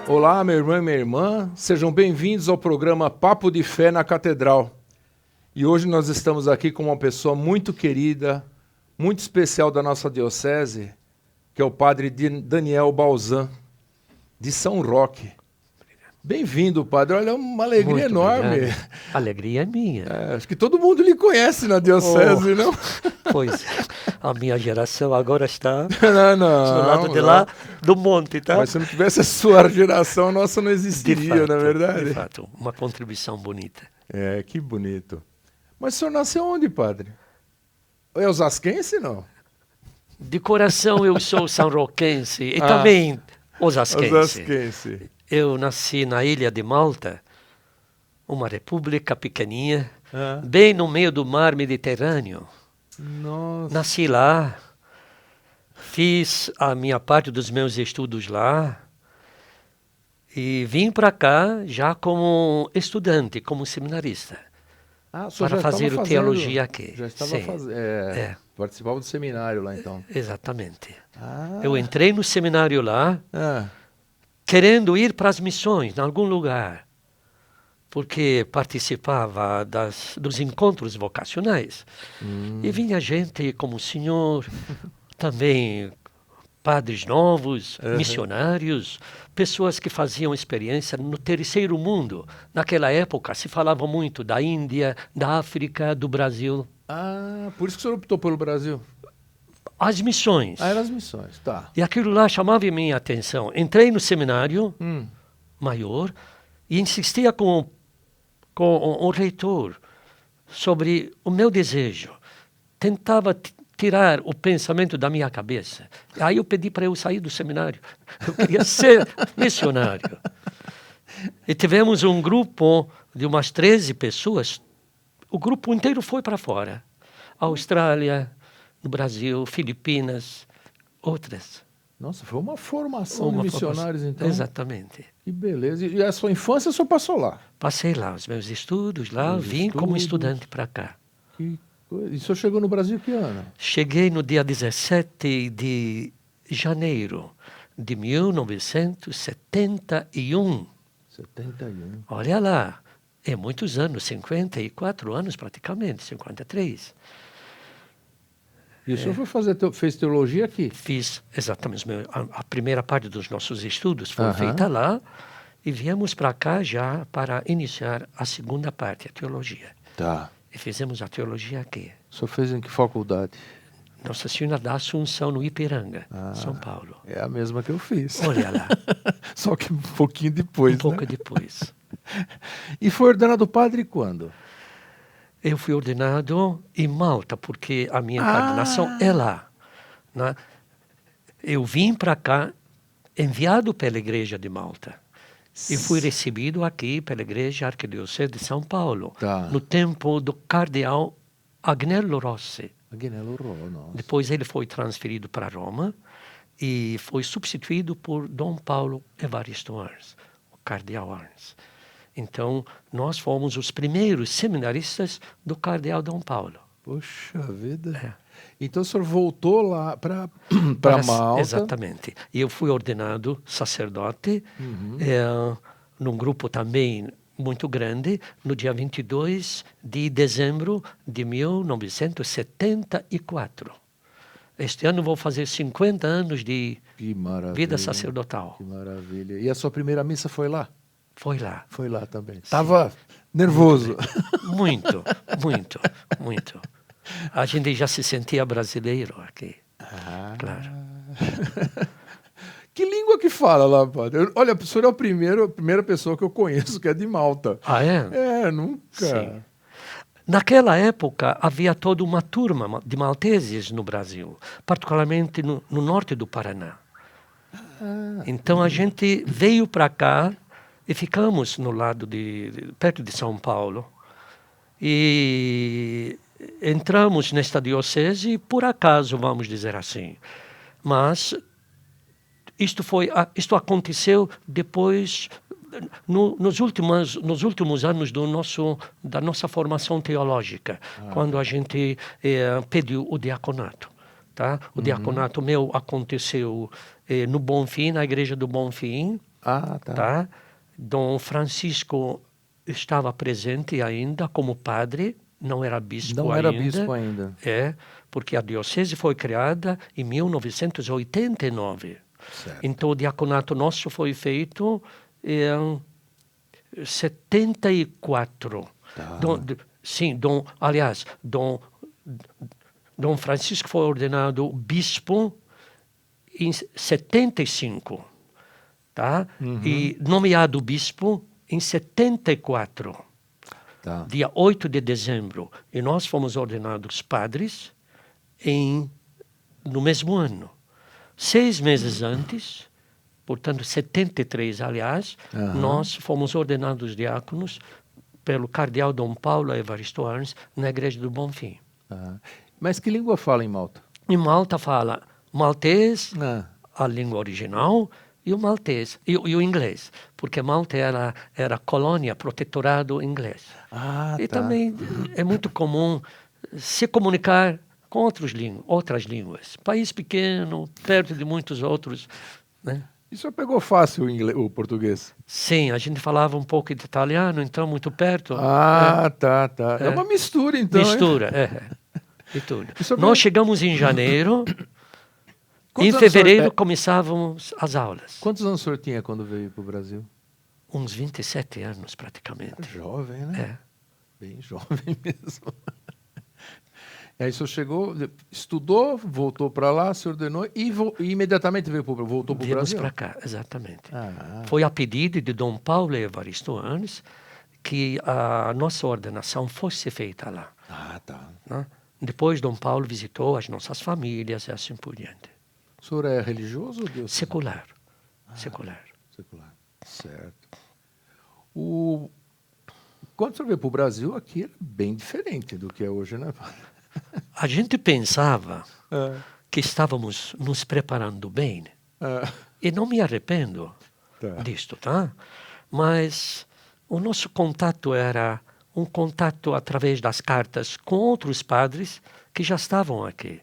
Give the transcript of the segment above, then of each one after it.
Olá, meu irmão e minha irmã, sejam bem-vindos ao programa Papo de Fé na Catedral. E hoje nós estamos aqui com uma pessoa muito querida, muito especial da nossa diocese, que é o padre Daniel Balzan, de São Roque. Bem-vindo, padre. Olha, é uma alegria Muito enorme. obrigado. A alegria é minha. Acho que todo mundo lhe conhece na diocese, não? Pois, a minha geração agora está Não, do lado de lá do monte, tá? Mas se não tivesse a sua geração, a nossa não De existiria, fato, na verdade. de fato, uma contribuição bonita. É, que bonito. Mas o senhor nasceu onde, padre? É osasquense, não? De coração eu sou sanroquense e também osasquense. Osasquense. Eu nasci na ilha de Malta, uma república pequeninha, Ah. bem no meio do mar Mediterrâneo. Nossa. Nasci lá, fiz a minha parte dos meus estudos lá e vim para cá já como estudante, como seminarista, O senhor para já fazer estava teologia aqui. Já estava Sim, fazendo. Participava do seminário lá, então. exatamente. Ah. Eu entrei no seminário lá, Ah. querendo ir para as missões, em algum lugar, porque participava dos encontros vocacionais. E vinha gente como o senhor, também padres novos, missionários, pessoas que faziam experiência no terceiro mundo. Naquela época se falava muito da Índia, da África, do Brasil. Por isso que o senhor optou pelo Brasil? As missões. Eram as missões, tá. E aquilo lá chamava a minha atenção. Entrei no seminário maior e insistia com o reitor sobre o meu desejo. Tentava tirar o pensamento da minha cabeça. Aí eu pedi para eu sair do seminário. Eu queria ser missionário. E tivemos um grupo de umas 13 pessoas. O grupo inteiro foi para fora. Austrália, no Brasil, Filipinas, outras. Nossa, foi uma formação de missionários, então. Exatamente. Que beleza. E a sua infância o senhor passou lá? Passei lá, os meus estudos lá, vim como estudante para cá. Que coisa. E o senhor chegou no Brasil que ano? Cheguei no dia 17 de janeiro de 1971. 71. Olha lá, é muitos anos, 54 anos praticamente, 53. E o senhor fez teologia aqui? Fiz exatamente, a primeira parte dos nossos estudos foi feita lá e viemos para cá já para iniciar a segunda parte, a teologia. Tá. E fizemos a teologia aqui. O senhor fez em que faculdade? Nossa Senhora da Assunção, no Ipiranga, São Paulo. É a mesma que eu fiz. Olha lá. Só que um pouquinho depois, Um pouco depois. E foi ordenado padre quando? Eu fui ordenado em Malta, porque a minha encarnação é lá. Né? Eu vim para cá, enviado pela Igreja de Malta. E fui recebido aqui pela Igreja Arquidiocese de São Paulo, no tempo do cardeal Agnello Rossi. Nossa. Depois ele foi transferido para Roma e foi substituído por Dom Paulo Evaristo Arns, o cardeal Arns. Então, nós fomos os primeiros seminaristas do cardeal Dom Paulo. Poxa vida. Então o senhor voltou lá para Malta. Exatamente. E eu fui ordenado sacerdote num grupo também muito grande, no dia 22 de dezembro de 1974. Este ano vou fazer 50 anos de vida sacerdotal. Que maravilha. E a sua primeira missa foi lá? Foi lá. Foi lá também. Estava nervoso. Muito, muito, muito. A gente já se sentia brasileiro aqui. Claro. Que língua que fala lá, padre? Olha, o senhor é a primeira pessoa que eu conheço que é de Malta. Ah, é? Nunca. Sim. Naquela época, havia toda uma turma de malteses no Brasil, particularmente no norte do Paraná. Então, a gente veio para cá e ficamos no lado perto de São Paulo. E entramos nesta diocese por acaso, vamos dizer assim. Mas Isto aconteceu depois, nos últimos anos da nossa formação teológica, quando a gente pediu o diaconato. Tá? O diaconato meu aconteceu no Bonfim, na igreja do Bonfim. Tá? Dom Francisco estava presente ainda como padre, não era bispo ainda. Não era bispo ainda. Porque a diocese foi criada em 1989. Certo. Então o diaconato nosso foi feito em 74. Tá. Dom Francisco foi ordenado bispo em 75. Tá? E nomeado bispo em 74. Tá. Dia 8 de dezembro. E nós fomos ordenados padres no mesmo ano. 6 meses antes, portanto 73, aliás, nós fomos ordenados diáconos pelo cardeal Dom Paulo Evaristo Arns na igreja do Bonfim. Mas que língua fala em Malta? Em Malta fala maltês, a língua original, e o maltês, e o inglês, porque Malta era colônia, protetorado inglês. E também é muito comum se comunicar com outras línguas. País pequeno, perto de muitos outros, né? E o senhor pegou fácil o português? Sim, a gente falava um pouco de italiano, então muito perto. Tá. É uma mistura, então. Mistura, de tudo. Nós chegamos em janeiro. Em Quantos fevereiro começávamos as aulas. Quantos anos o senhor tinha quando veio para o Brasil? Uns 27 anos, praticamente. Jovem, né? Bem jovem mesmo. E aí o senhor chegou, estudou, voltou para lá, se ordenou e imediatamente voltou para o Brasil? Viemos para cá, exatamente. Foi a pedido de Dom Paulo Evaristo Arns que a nossa ordenação fosse feita lá. Tá. Né? Depois Dom Paulo visitou as nossas famílias e assim por diante. O senhor é religioso ou Deus? Secular. Secular. Certo. Quando o senhor veio para o Brasil, aqui era bem diferente do que é hoje, né? A gente pensava que estávamos nos preparando bem. E não me arrependo disto, tá? Mas o nosso contato era um contato através das cartas com outros padres que já estavam aqui.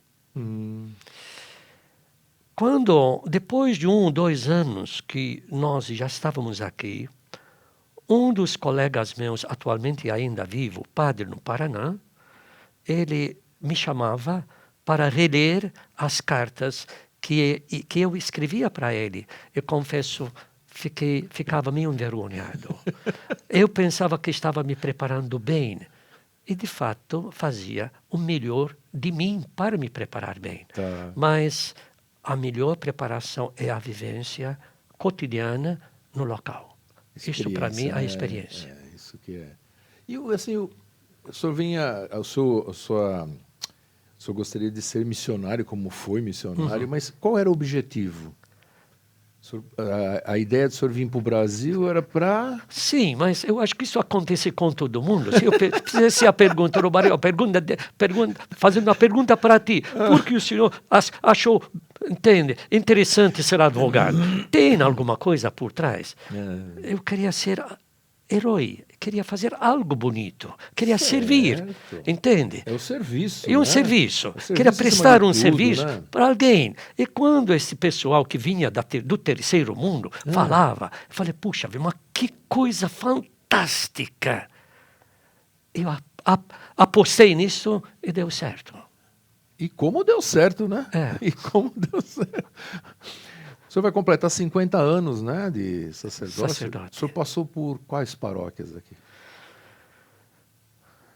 Depois de 1 ou 2 anos que nós já estávamos aqui, um dos colegas meus, atualmente ainda vivo, padre no Paraná, ele me chamava para reler as cartas que eu escrevia para ele. Eu confesso, ficava meio envergonhado. Eu pensava que estava me preparando bem. E, de fato, fazia o melhor de mim para me preparar bem. Mas a melhor preparação é a vivência cotidiana no local. Isso, para mim, é a experiência. Isso que é. E, assim, o senhor vinha... O senhor gostaria de ser missionário, como foi missionário, mas qual era o objetivo? A ideia de o senhor vir para o Brasil era para... Sim, mas eu acho que isso acontece com todo mundo. Se eu fizesse a pergunta, fazendo uma pergunta para ti, por que o senhor achou, interessante ser advogado? Tem alguma coisa por trás? Eu queria ser herói, queria fazer algo bonito, queria servir, entende? É o serviço. É um serviço. Queria prestar um serviço para alguém. E quando esse pessoal que vinha do terceiro mundo falava, eu falei, puxa, mas que coisa fantástica. Eu apostei nisso e deu certo. E como deu certo, né? E como deu certo. O senhor vai completar 50 anos, né, de sacerdócio. O senhor passou por quais paróquias aqui?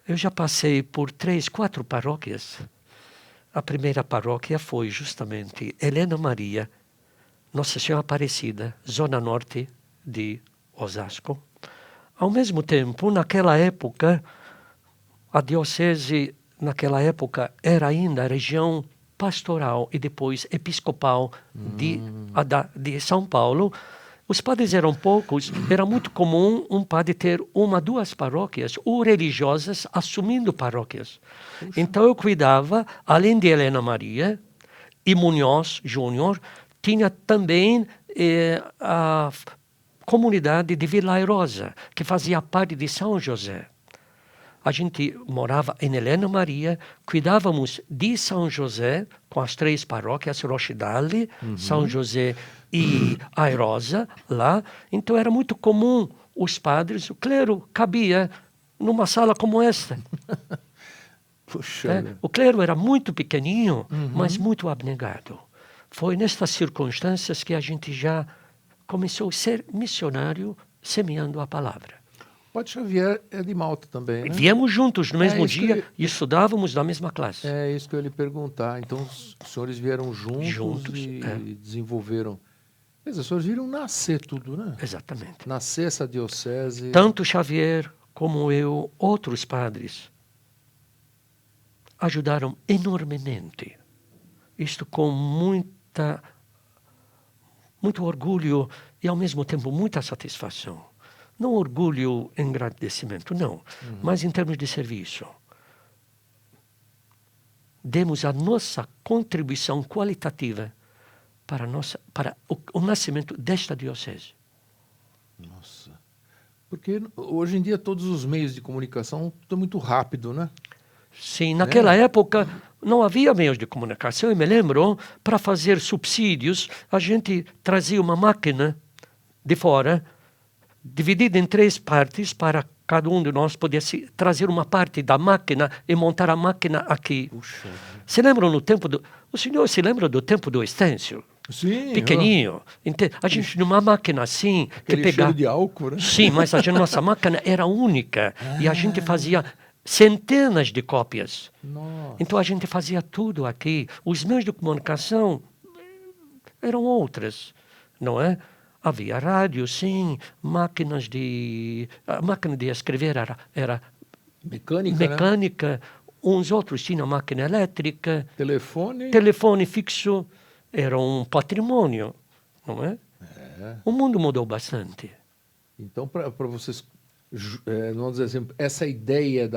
Eu já passei por 3, 4 paróquias. A primeira paróquia foi justamente Helena Maria, Nossa Senhora Aparecida, zona norte de Osasco. Ao mesmo tempo, naquela época, a diocese, era ainda a região pastoral e depois episcopal de São Paulo. Os padres eram poucos, era muito comum um padre ter 1, 2 paróquias, ou religiosas assumindo paróquias. Então eu cuidava, além de Helena Maria e Munhoz Júnior, tinha também a comunidade de Vila Airosa, que fazia parte de São José. A gente morava em Helena Maria, cuidávamos de São José, com as 3 paróquias, Rochdale, São José e Airosa, lá. Então era muito comum os padres, o clero cabia numa sala como esta. Puxa. O clero era muito pequenininho, mas muito abnegado. Foi nestas circunstâncias que a gente já começou a ser missionário semeando a palavra. O Padre Xavier é de Malta também, né? Viemos juntos no mesmo dia e estudávamos na mesma classe. É isso que eu ia lhe perguntar. Então, os senhores vieram juntos e desenvolveram... Quer dizer, os senhores viram nascer tudo, né? Exatamente. Nascer essa diocese... Tanto Xavier como eu, outros padres, ajudaram enormemente. Isto com muito orgulho e, ao mesmo tempo, muita satisfação. Não orgulho, engrandecimento, não. Mas em termos de serviço. Demos a nossa contribuição qualitativa para o nascimento desta diocese. Nossa. Porque hoje em dia todos os meios de comunicação estão muito rápido, né? Sim, naquela época não havia meios de comunicação. Eu me lembro, para fazer subsídios, a gente trazia uma máquina de fora, dividida em 3 partes, para cada um de nós pudesse trazer uma parte da máquina e montar a máquina aqui. Puxa. Se lembram no tempo do... O senhor se lembra do tempo do estêncil? Sim. Pequeninho. A gente tinha uma máquina assim... Aquele cheiro de álcool, né? Sim, mas a nossa máquina era única. E a gente fazia centenas de cópias. Nossa. Então a gente fazia tudo aqui. Os meios de comunicação eram outras, não é? Havia rádio, sim, máquinas de... A máquina de escrever era mecânica. Né? Uns outros tinham máquina elétrica. Telefone fixo. Era um patrimônio, não é? O mundo mudou bastante. Então, para vocês, vamos dizer assim, essa ideia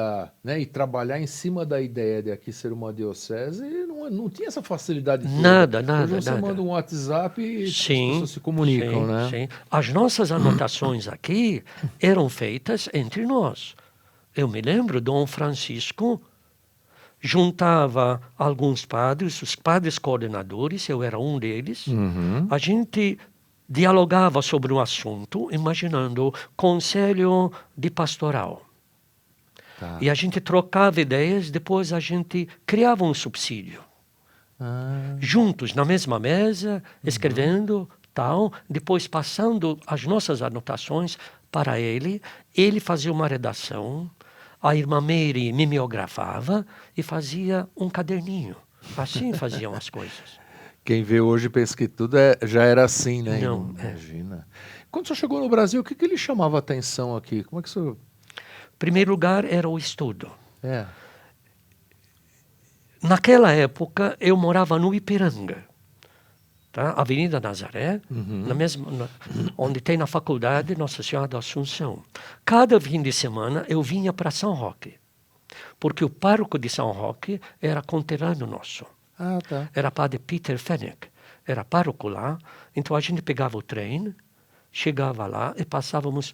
né, e trabalhar em cima da ideia de aqui ser uma diocese, não tinha essa facilidade toda. Nada. Hoje você manda um WhatsApp e as sim, pessoas se comunicam, né? Sim. As nossas anotações aqui eram feitas entre nós. Eu me lembro, Dom Francisco juntava alguns padres, os padres coordenadores, eu era um deles. A gente dialogava sobre um assunto, imaginando conselho de pastoral. Tá. E a gente trocava ideias, depois a gente criava um subsídio. Juntos, na mesma mesa, escrevendo, tal, depois passando as nossas anotações para ele. Ele fazia uma redação, a irmã Mary mimeografava e fazia um caderninho. Assim faziam as coisas. Quem vê hoje pensa que tudo já era assim, né? Não, imagina. Quando o senhor chegou no Brasil, o que lhe chamava a atenção aqui? Como é que o senhor... Em primeiro lugar, era o estudo. É. Naquela época, eu morava no Ipiranga, tá? Avenida Nazaré, onde tem na faculdade Nossa Senhora da Assunção. Cada fim de semana, eu vinha para São Roque, porque o pároco de São Roque era conterrâneo nosso. Tá. Era padre Peter Fenech, era pároco lá. Então a gente pegava o trem, chegava lá e passávamos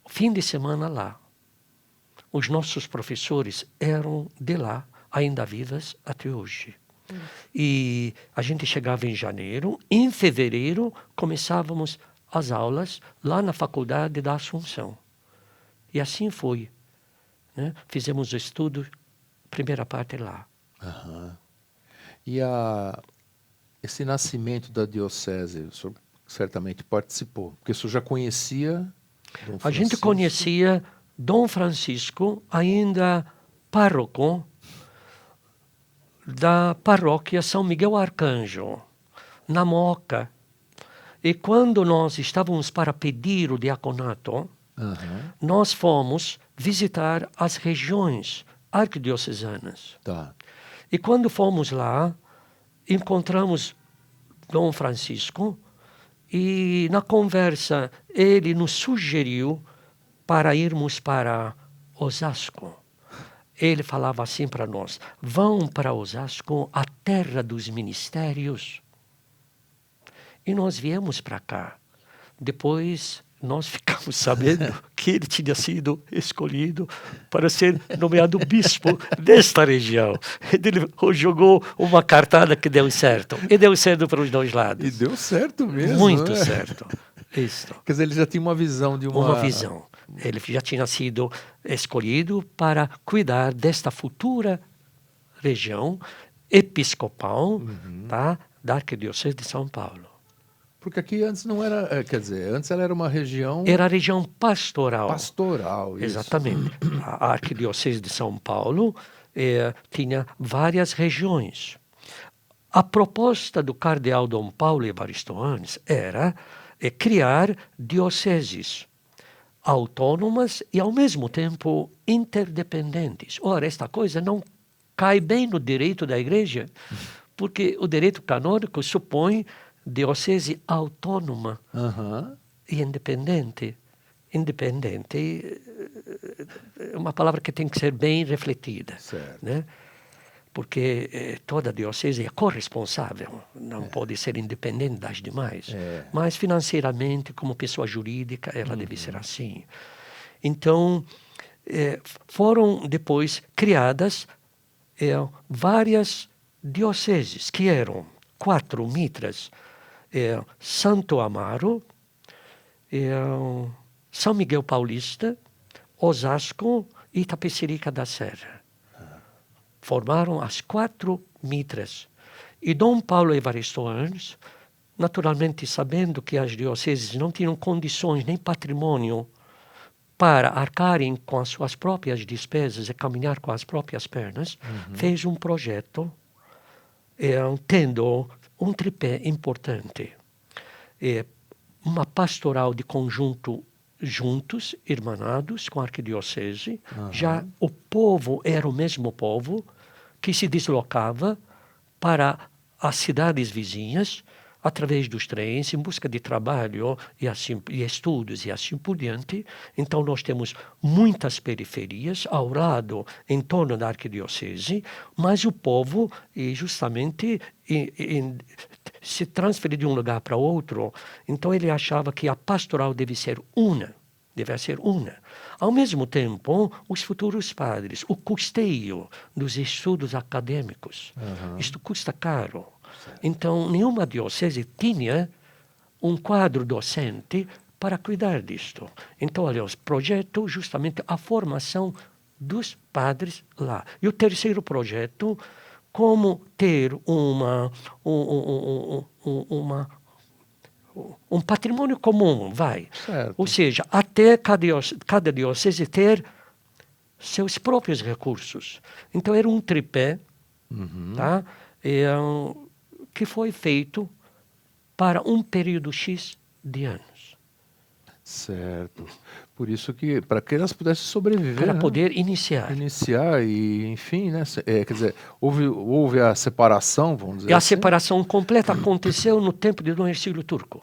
o fim de semana lá. Os nossos professores eram de lá, ainda vivas até hoje. E a gente chegava em janeiro, em fevereiro começávamos as aulas lá na Faculdade da Assunção. E assim foi, né? Fizemos o estudo, primeira parte lá. E esse nascimento da diocese, o senhor certamente participou, porque o senhor já conhecia Dom Francisco? A gente conhecia Dom Francisco, ainda pároco da paróquia São Miguel Arcanjo, na Moca. E quando nós estávamos para pedir o diaconato, nós fomos visitar as regiões arquidiocesanas. Tá. E quando fomos lá, encontramos Dom Francisco e na conversa ele nos sugeriu para irmos para Osasco. Ele falava assim para nós: vão para Osasco, a terra dos ministérios. E nós viemos para cá. Depois nós ficamos sabendo que ele tinha sido escolhido para ser nomeado bispo desta região. Ele jogou uma cartada que deu certo. E deu certo para os dois lados. E deu certo mesmo. Muito né? certo. Isso. Quer dizer, ele já tinha uma visão de Uma visão. Ele já tinha sido escolhido para cuidar desta futura região episcopal, tá, da Arquidiocese de São Paulo. Porque aqui antes não era, quer dizer, antes ela era uma região Era a região pastoral. pastoral. Isso. Exatamente. A Arquidiocese de São Paulo tinha várias regiões. A proposta do cardeal Dom Paulo Evaristo Arns era criar dioceses autônomas e, ao mesmo tempo, interdependentes. Ora, esta coisa não cai bem no direito da Igreja, porque o direito canônico supõe diocese autônoma e independente. Independente é uma palavra que tem que ser bem refletida, né? Porque toda diocese é corresponsável, não pode ser independente das demais. Mas financeiramente, como pessoa jurídica, ela deve ser assim. Então, foram depois criadas várias dioceses, que eram 4 mitras: Santo Amaro, São Miguel Paulista, Osasco e Itapecerica da Serra. Formaram as 4 mitras. E Dom Paulo Evaristo Arns, naturalmente sabendo que as dioceses não tinham condições nem patrimônio para arcarem com as suas próprias despesas e caminhar com as próprias pernas, fez um projeto tendo um tripé importante. Uma pastoral de conjunto juntos, irmanados com a arquidiocese. Já o povo era o mesmo povo que se deslocava para as cidades vizinhas através dos trens, em busca de trabalho e estudos e assim por diante. Então nós temos muitas periferias ao lado, em torno da arquidiocese, mas o povo justamente se transfere de um lugar para outro. Então ele achava que a pastoral deve ser una. Ao mesmo tempo, os futuros padres, o custeio dos estudos acadêmicos, isto custa caro. Então, nenhuma diocese tinha um quadro docente para cuidar disto. Então, aliás, projeto justamente a formação dos padres lá. E o terceiro projeto, como ter um patrimônio comum, Certo. Ou seja, até cada diocese ter seus próprios recursos. Então, era um tripé, tá? Que foi feito para um período X de anos. Certo. Por isso que, para que elas pudessem sobreviver, Para né? poder iniciar. Iniciar e, enfim, né? Quer dizer, houve a separação, vamos dizer E a assim. separação completa aconteceu no tempo de Dom Hercílio Turco.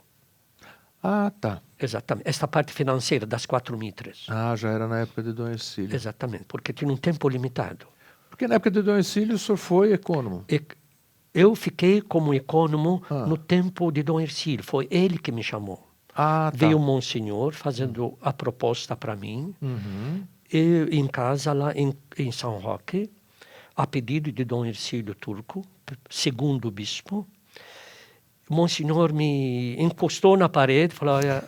Ah, tá. Exatamente. Esta parte financeira das 4 mitras. Ah, já era na época de Dom Hercílio. Exatamente, porque tinha um tempo limitado. Porque na época de Dom Hercílio o senhor foi ecônomo. Eu fiquei como ecônomo no tempo de Dom Hercílio. Foi ele que me chamou. Ah, tá. Veio o Monsenhor fazendo a proposta para mim. E em casa, lá em São Roque, a pedido de Dom Hercílio Turco, segundo bispo, o Monsenhor me encostou na parede e falou: olha,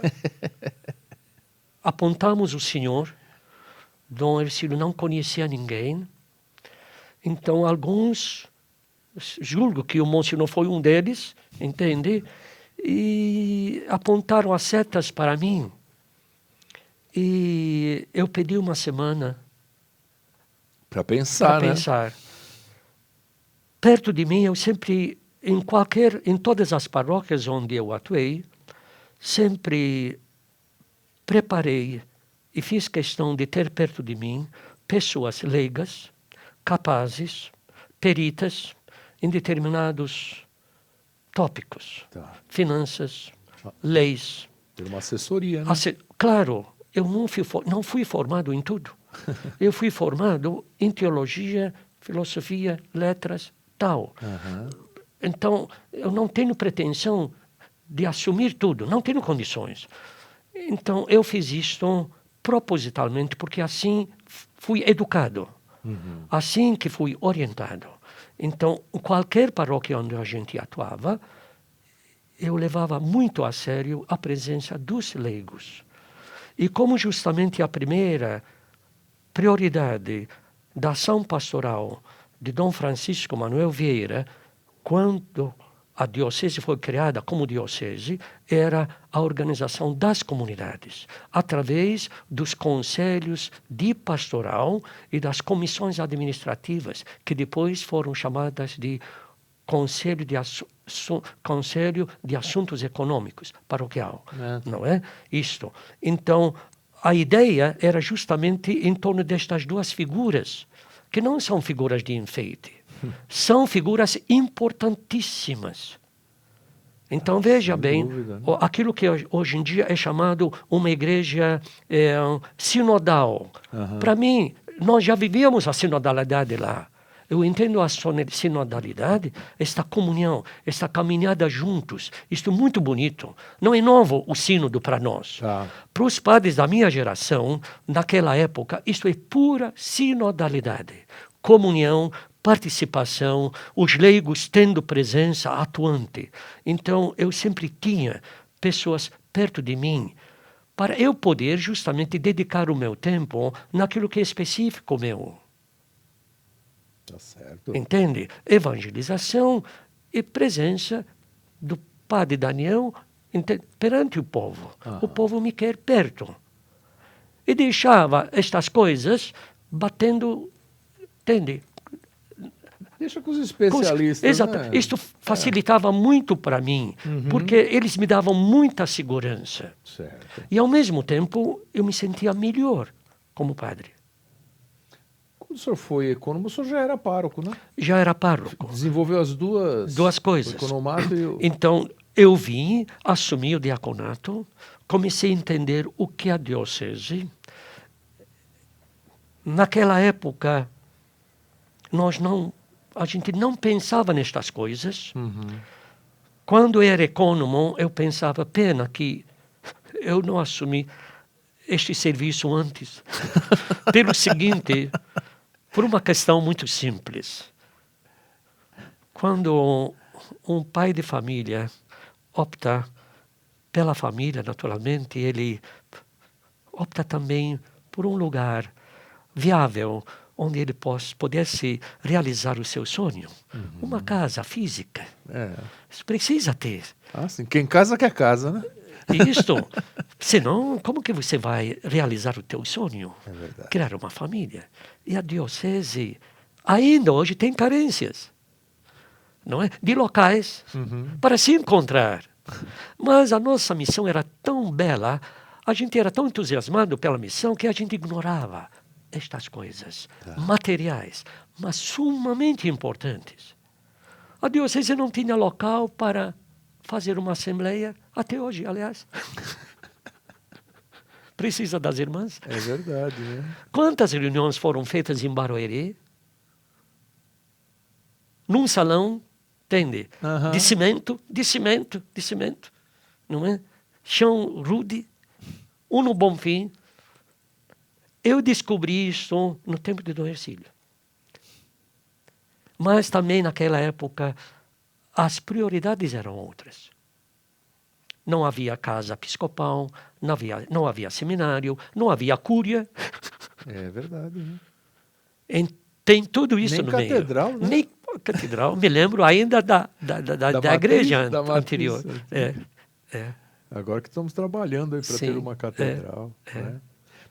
apontamos o senhor. Dom Hercílio não conhecia ninguém. Então, alguns, julgo que o Monsenhor foi um deles, entende? E apontaram as setas para mim. E eu pedi uma semana para pensar, né? Perto de mim, eu sempre, em todas as paróquias onde eu atuei, sempre preparei e fiz questão de ter perto de mim pessoas leigas, capazes, peritas em determinados tópicos, finanças, leis. Ter uma assessoria, né? Claro, eu não fui formado em tudo. Eu fui formado em teologia, filosofia, letras, tal. Então, eu não tenho pretensão de assumir tudo, não tenho condições. Então, eu fiz isto propositalmente, porque assim fui educado, assim que fui orientado. Então, qualquer paróquia onde a gente atuava, eu levava muito a sério a presença dos leigos. E como justamente a primeira prioridade da ação pastoral de Dom Francisco Manuel Vieira, quando a diocese foi criada como diocese, era a organização das comunidades, através dos conselhos de pastoral e das comissões administrativas, que depois foram chamadas de Conselho de Assuntos Econômicos paroquial, não é? Isto. Então, a ideia era justamente em torno destas duas figuras, que não são figuras de enfeite, são figuras importantíssimas. Então, veja bem, dúvida, né? aquilo que hoje em dia é chamado uma igreja sinodal. Para mim, nós já vivíamos a sinodalidade lá. Eu entendo a sinodalidade, esta comunhão, esta caminhada juntos. Isto é muito bonito. Não é novo o sínodo para nós. Para os padres da minha geração, naquela época, isto é pura sinodalidade. Comunhão, participação, os leigos tendo presença atuante. Então, eu sempre tinha pessoas perto de mim para eu poder justamente dedicar o meu tempo naquilo que é específico meu. Tá certo. Entende? Evangelização e presença do padre Daniel perante o povo. O povo me quer perto. E deixava estas coisas batendo, entende? Deixa com os especialistas, Exato. né? Isto facilitava muito para mim, porque eles me davam muita segurança. Certo. E, ao mesmo tempo, eu me sentia melhor como padre. Quando o senhor foi econômico, o senhor já era pároco, né? Já era pároco. Desenvolveu as duas coisas. O economato e o... Então, eu vim, assumi o diaconato, comecei a entender o que é a diocese. Naquela época, a gente não pensava nestas coisas. Quando eu era econômico, eu pensava, pena que eu não assumi este serviço antes. Pelo seguinte, por uma questão muito simples. Quando um pai de família opta pela família, naturalmente, ele opta também por um lugar viável, onde ele pudesse realizar o seu sonho. Uma casa física. Isso precisa ter. Sim. Quem casa quer casa, né? Isto, senão, como que você vai realizar o teu sonho? É verdade. Criar uma família. E a diocese, ainda hoje, tem carências, não é? De locais para se encontrar. Mas a nossa missão era tão bela, a gente era tão entusiasmado pela missão que a gente ignorava estas coisas materiais, mas sumamente importantes. A diocese não tinha local para fazer uma assembleia, até hoje, aliás. Precisa das irmãs. É verdade, né? Quantas reuniões foram feitas em Barueri? Num salão, entende? De cimento, não é? Chão rude, no Bonfim. Eu descobri isso no tempo de Dom Hercílio. Mas também naquela época as prioridades eram outras. Não havia casa episcopal, não havia seminário, não havia cúria. É verdade, né? Tem tudo isso nem no catedral, meio. Né? Nem catedral. Me lembro ainda da igreja anterior. Agora que estamos trabalhando aí para ter uma catedral. Né?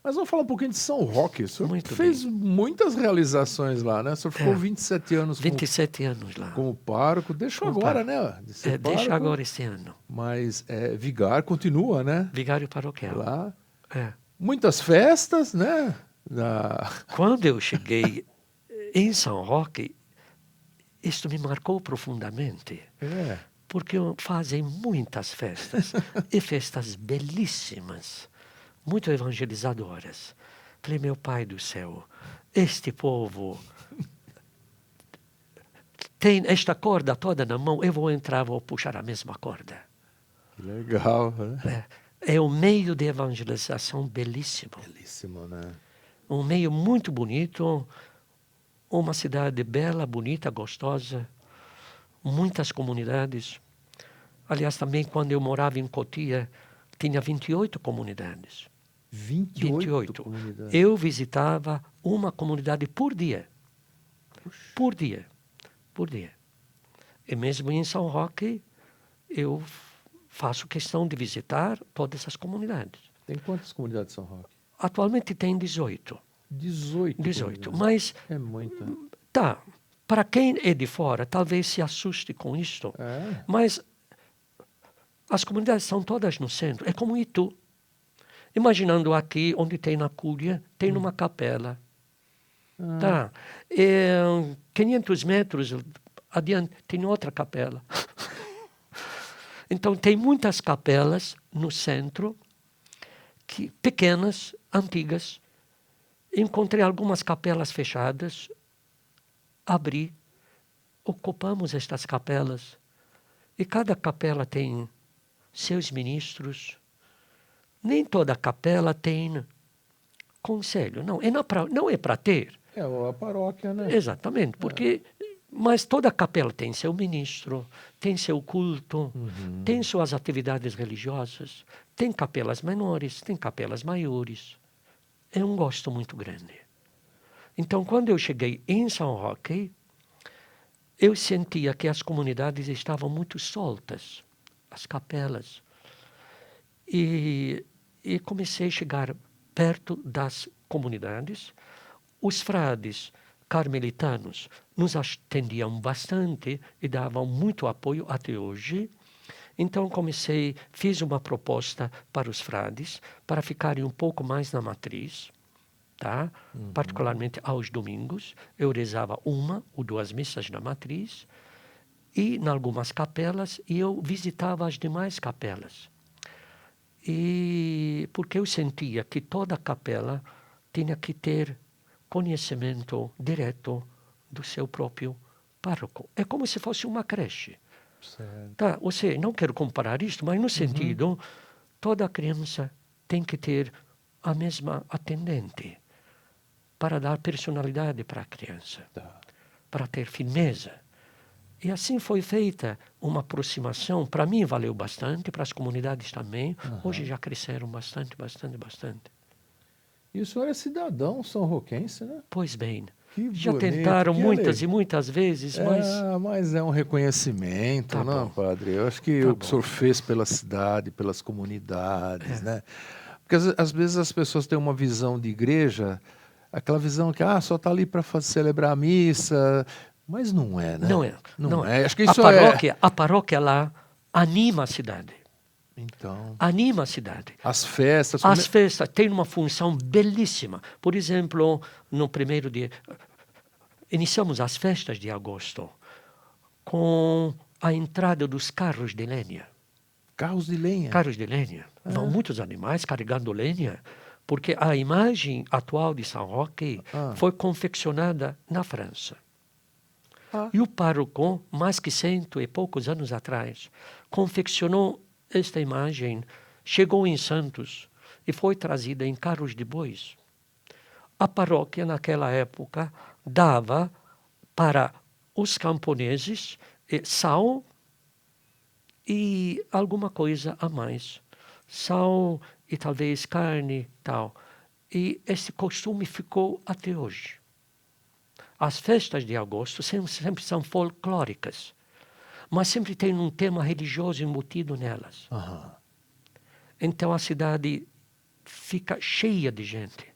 Mas vamos falar um pouquinho de São Roque. O senhor fez muitas realizações lá, né? O senhor ficou 27 anos 27 anos lá. Como pároco. Deixou agora, né? De deixa agora esse ano. Mas vigário continua, né? Vigário paroquial. Lá. Muitas festas, né? Quando eu cheguei em São Roque, isto me marcou profundamente. Porque fazem muitas festas. E festas belíssimas. Muito evangelizadoras. Falei, meu Pai do céu, este povo tem esta corda toda na mão, eu vou entrar, vou puxar a mesma corda. Que legal, né? É um meio de evangelização belíssimo. Belíssimo, né? Um meio muito bonito, uma cidade bela, bonita, gostosa, muitas comunidades. Aliás, também quando eu morava em Cotia, tinha 28 comunidades. 28 comunidades. Eu visitava uma comunidade por dia. Por dia. Por dia. E mesmo em São Roque, eu faço questão de visitar todas as comunidades. Tem quantas comunidades em São Roque? Atualmente tem 18. 18. Mas, é muito. tá, para quem é de fora, talvez se assuste com isto. Mas as comunidades são todas no centro. É como Itu. Imaginando aqui, onde tem na Cúria, tem uma capela. Tá. 500 metros adiante, tem outra capela. Então, tem muitas capelas no centro, pequenas, antigas. Encontrei algumas capelas fechadas, abri, ocupamos estas capelas. E cada capela tem seus ministros. Nem toda capela tem conselho. Não é para ter. É a paróquia, né? Exatamente, porque... Mas toda capela tem seu ministro, tem seu culto, tem suas atividades religiosas, tem capelas menores, tem capelas maiores. É um gosto muito grande. Então, quando eu cheguei em São Roque, eu sentia que as comunidades estavam muito soltas, as capelas. E comecei a chegar perto das comunidades. Os frades carmelitanos nos atendiam bastante e davam muito apoio até hoje. Então fiz uma proposta para os frades para ficarem um pouco mais na matriz, tá? Particularmente aos domingos. Eu rezava 1 ou 2 missas na matriz e em algumas capelas eu visitava as demais capelas. E porque eu sentia que toda capela tinha que ter conhecimento direto do seu próprio pároco. É como se fosse uma creche. Certo. Tá? Ou seja, não quero comparar isto, mas no sentido, toda criança tem que ter a mesma atendente para dar personalidade para a criança, para ter firmeza. E assim foi feita uma aproximação. Para mim valeu bastante, para as comunidades também. Hoje já cresceram bastante. E o senhor é cidadão são-roquense, né? Pois bem, Que já bonito, tentaram que muitas e muitas vezes, mas... Mas é um reconhecimento, Tá não, bom. padre? Eu acho que Tá o que o senhor fez pela cidade, pelas comunidades, né? Porque às vezes as pessoas têm uma visão de igreja, aquela visão que só está ali para celebrar a missa, mas não é, né? Não é. Acho que isso é... A paróquia lá anima a cidade. Então, Anima a cidade. as festas... As festas têm uma função belíssima. Por exemplo, no primeiro dia... Iniciamos as festas de agosto com a entrada dos carros de lenha. Carros de lenha? Carros de lenha. Vão muitos animais carregando lenha, porque a imagem atual de São Roque foi confeccionada na França. E o pároco, mais que 100 e poucos anos atrás, confeccionou esta imagem, chegou em Santos e foi trazida em carros de bois. A paróquia, naquela época, dava para os camponeses sal e alguma coisa a mais. Sal e talvez carne, tal. E esse costume ficou até hoje. As festas de agosto sempre são folclóricas, mas sempre tem um tema religioso embutido nelas. Então a cidade fica cheia de gente.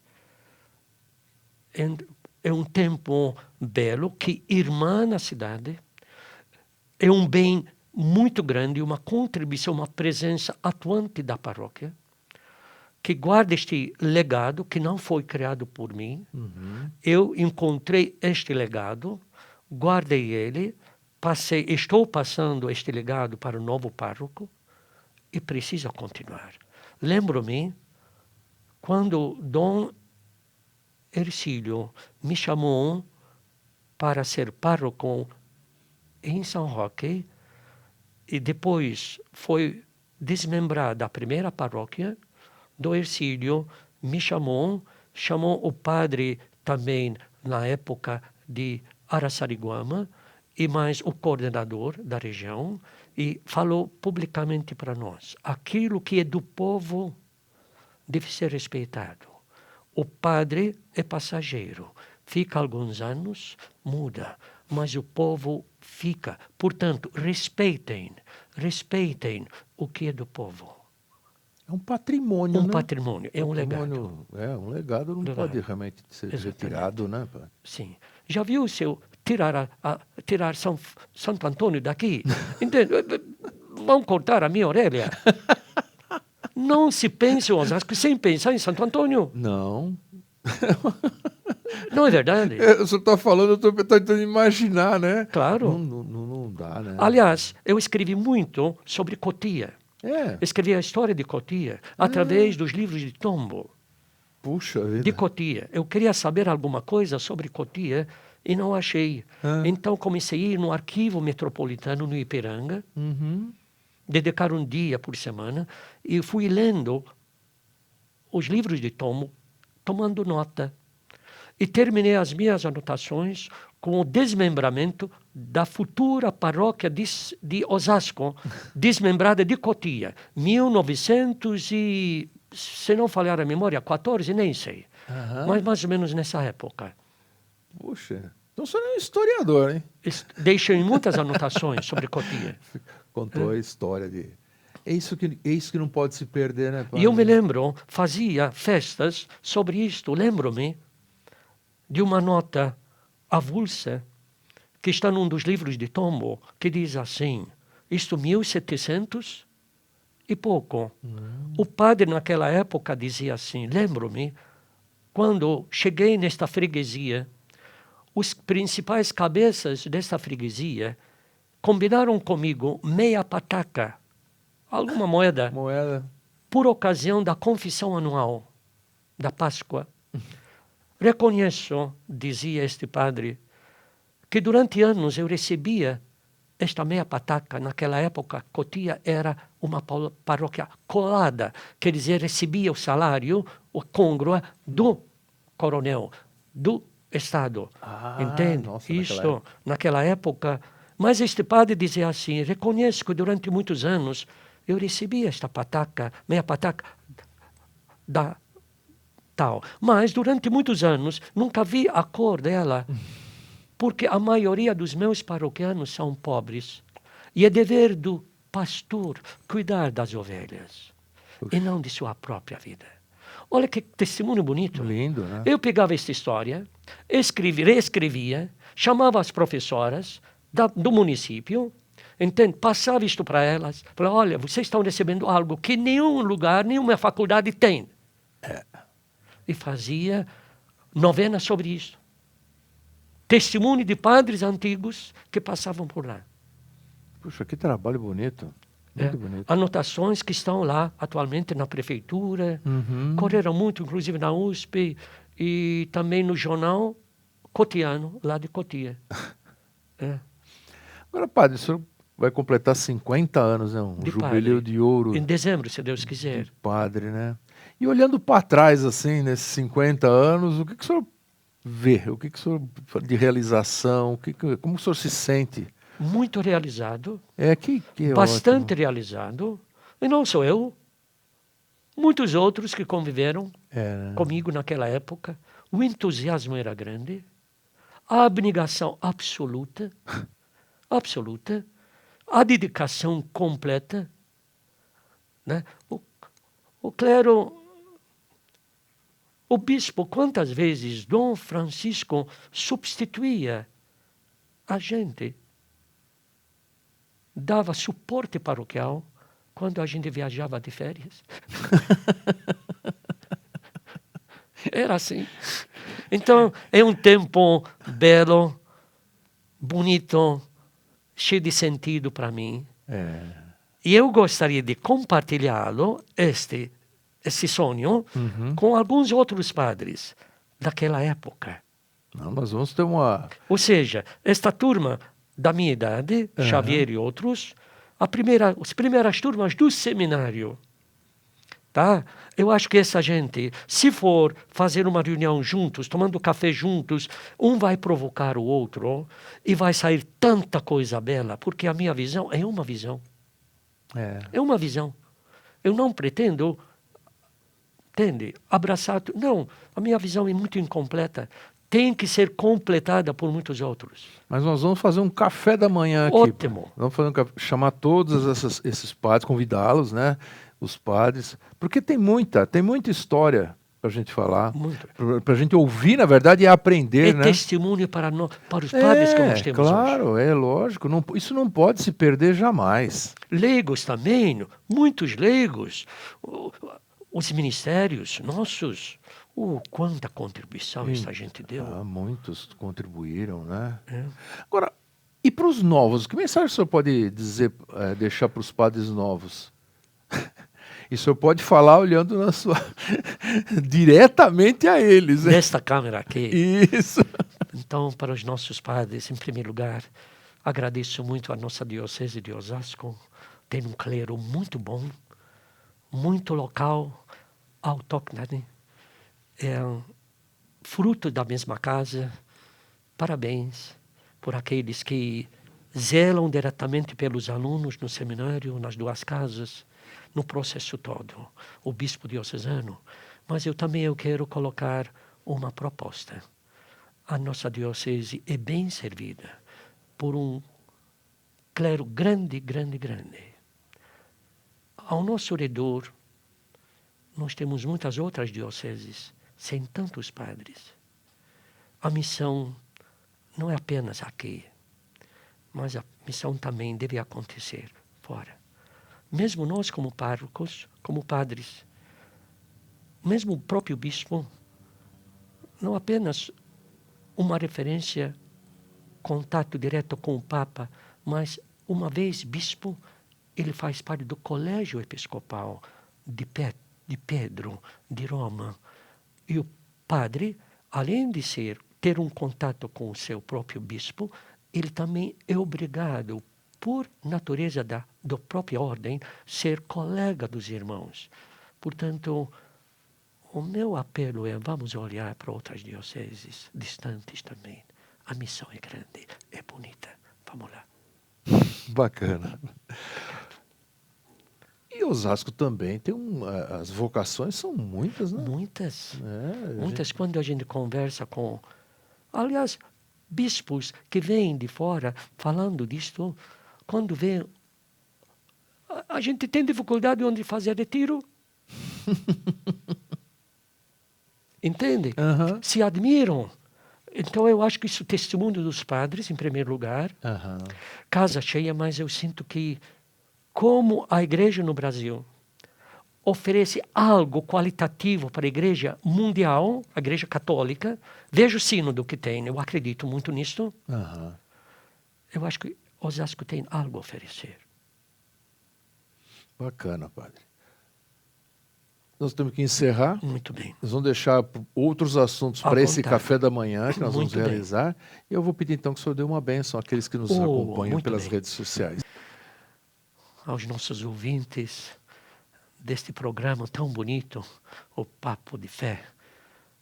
É um tempo belo que irmana a cidade. É um bem muito grande, uma contribuição, uma presença atuante da paróquia, que guarda este legado que não foi criado por mim. Eu encontrei este legado, guardei ele, estou passando este legado para o novo pároco e preciso continuar. Lembro-me quando Dom Hercílio me chamou para ser pároco em São Roque e depois foi desmembrada a primeira paróquia, do Hercílio me chamou o padre também na época de Araçariguama, e mais o coordenador da região, e falou publicamente para nós: aquilo que é do povo deve ser respeitado. O padre é passageiro, fica alguns anos, muda, mas o povo fica. Portanto, respeitem o que é do povo. É um patrimônio, né? Patrimônio, é um legado. É, um legado não pode realmente ser retirado, né, padre? Sim. Já viu se eu tirar Santo Antônio daqui? Entende? Vão cortar a minha orelha. Não se pensa em Osasco sem pensar em Santo Antônio. Não. Não é verdade? O senhor está falando, eu estou tentando imaginar, né? Claro. Não dá, né? Aliás, eu escrevi muito sobre Cotia. Escrevi a história de Cotia através dos livros de Tombo. Puxa vida. De Cotia. Eu queria saber alguma coisa sobre Cotia e não achei. Então comecei a ir no arquivo metropolitano no Ipiranga, dedicar um dia por semana, e fui lendo os livros de Tombo, tomando nota. E terminei as minhas anotações com o desmembramento da futura paróquia de Osasco, desmembrada de Cotia, 1900 e, se não falhar a memória, 14, nem sei. Mas mais ou menos nessa época. Puxa, então o senhor é um historiador, hein? Deixei muitas anotações sobre Cotia. Contou a história de... É isso que não pode se perder, né, padre? E eu me lembro, fazia festas sobre isto. Lembro-me de uma nota avulsa que está num dos livros de Tombo, que diz assim, isto 1700 e pouco. O padre naquela época dizia assim, lembro-me, quando cheguei nesta freguesia, os principais cabeças desta freguesia combinaram comigo meia pataca, alguma moeda, por ocasião da confissão anual da Páscoa. Reconheço, dizia este padre, que durante anos eu recebia esta meia pataca. Naquela época, Cotia era uma paróquia colada, quer dizer, recebia o salário, a côngrua do coronel, do Estado. Entende? Nossa, isso, naquela época. Mas este padre dizia assim, reconheço que durante muitos anos eu recebia esta pataca, meia pataca da tal. Mas durante muitos anos nunca vi a cor dela, porque a maioria dos meus paroquianos são pobres. E é dever do pastor cuidar das ovelhas e não de sua própria vida. Olha que testemunho bonito. Lindo, né? Eu pegava esta história, reescrevia, chamava as professoras do município, entende? Passava isto para elas, falava, olha, vocês estão recebendo algo que nenhum lugar, nenhuma faculdade tem. E fazia novena sobre isso. Testemunho de padres antigos que passavam por lá. Puxa, que trabalho bonito. Muito bonito. Anotações que estão lá atualmente na prefeitura, correram muito, inclusive na USP, e também no jornal Cotiano, lá de Cotia. Agora, padre, o senhor vai completar 50 anos, né? Um jubileu de ouro. Em dezembro, se Deus quiser. De padre, né? E olhando para trás, assim, nesses 50 anos, o que o senhor vê? O que o senhor de realização? Como o senhor se sente? Muito realizado. ótimo. Bastante realizado. E não sou eu. Muitos outros que conviveram comigo naquela época. O entusiasmo era grande. A abnegação absoluta. Absoluta. A dedicação completa. Né? O clero... O bispo, quantas vezes Dom Francisco substituía a gente, dava suporte paroquial quando a gente viajava de férias. Era assim. Então, é um tempo belo, bonito, cheio de sentido para mim. E eu gostaria de compartilhá-lo, esse sonho, com alguns outros padres daquela época. Não, nós vamos ter uma... Ou seja, esta turma da minha idade, Xavier e outros, as primeiras turmas do seminário. Tá? Eu acho que essa gente, se for fazer uma reunião juntos, tomando café juntos, um vai provocar o outro e vai sair tanta coisa bela, porque a minha visão é uma visão. É uma visão. Eu não pretendo, entende, abraçar... Não, a minha visão é muito incompleta. Tem que ser completada por muitos outros. Mas nós vamos fazer um café da manhã aqui. Ótimo. Vamos fazer chamar todos esses padres, convidá-los, né? Os padres, porque tem muita história para a gente falar, para a gente ouvir, na verdade, e aprender, né? Testemunho para os padres que nós temos claro, hoje. É lógico, isso não pode se perder jamais. Leigos também, muitos leigos, os ministérios nossos, quanta contribuição essa gente deu. Muitos contribuíram, né? Agora, e para os novos, que mensagem o senhor pode deixar para os padres novos? E o senhor pode falar olhando diretamente a eles. Nesta câmera aqui. Isso. Então, para os nossos padres, em primeiro lugar, agradeço muito a nossa diocese de Osasco. Tem um clero muito bom, muito local, autóctone. É fruto da mesma casa. Parabéns por aqueles que zelam diretamente pelos alunos no seminário, nas duas casas, no processo todo, o bispo diocesano. Mas eu também quero colocar uma proposta. A nossa diocese é bem servida por um clero grande. Ao nosso redor, nós temos muitas outras dioceses sem tantos padres. A missão não é apenas aqui, mas a missão também deve acontecer fora. Mesmo nós, como párocos, como padres, mesmo o próprio bispo, não apenas uma referência, contato direto com o Papa, mas uma vez bispo, ele faz parte do colégio episcopal de Pedro, de Roma. E o padre, além de ter um contato com o seu próprio bispo, ele também é obrigado, por natureza da própria ordem, ser colega dos irmãos. Portanto, o meu apelo é: vamos olhar para outras dioceses distantes também. A missão é grande, é bonita. Vamos lá. Bacana. E Osasco também tem as vocações são muitas, né? Muitas. Muitas. Quando a gente conversa com... Aliás, bispos que vêm de fora falando disto, quando vem... A gente tem dificuldade onde fazer retiro. Entende? Uhum. Se admiram. Então eu acho que isso é testemunho dos padres, em primeiro lugar. Uhum. Casa cheia, mas eu sinto que, como a igreja no Brasil oferece algo qualitativo para a igreja mundial, a igreja católica, veja o sínodo que tem, eu acredito muito nisso. Uhum. Eu acho que Osasco tem algo a oferecer. Bacana, padre. Nós temos que encerrar. Muito bem. Nós vamos deixar outros assuntos para esse café da manhã que nós vamos realizar. E eu vou pedir então que o senhor dê uma bênção àqueles que nos acompanham pelas redes sociais. Aos nossos ouvintes deste programa tão bonito, o Papo de Fé,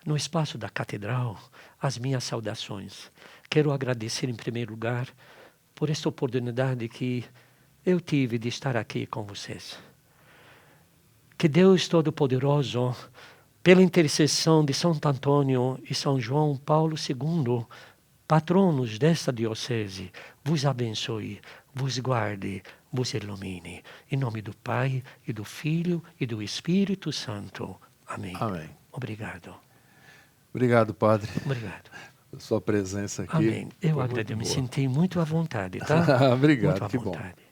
no espaço da Catedral, as minhas saudações. Quero agradecer em primeiro lugar por esta oportunidade que eu tive de estar aqui com vocês. Que Deus Todo-Poderoso, pela intercessão de Santo Antônio e São João Paulo II, patronos desta diocese, vos abençoe, vos guarde, vos ilumine. Em nome do Pai, e do Filho, e do Espírito Santo. Amém. Amém. Obrigado. Obrigado, padre. Obrigado. Pela sua presença aqui. Amém. Eu agradeço, me senti muito à vontade, tá? Obrigado, muito à que vontade. bom.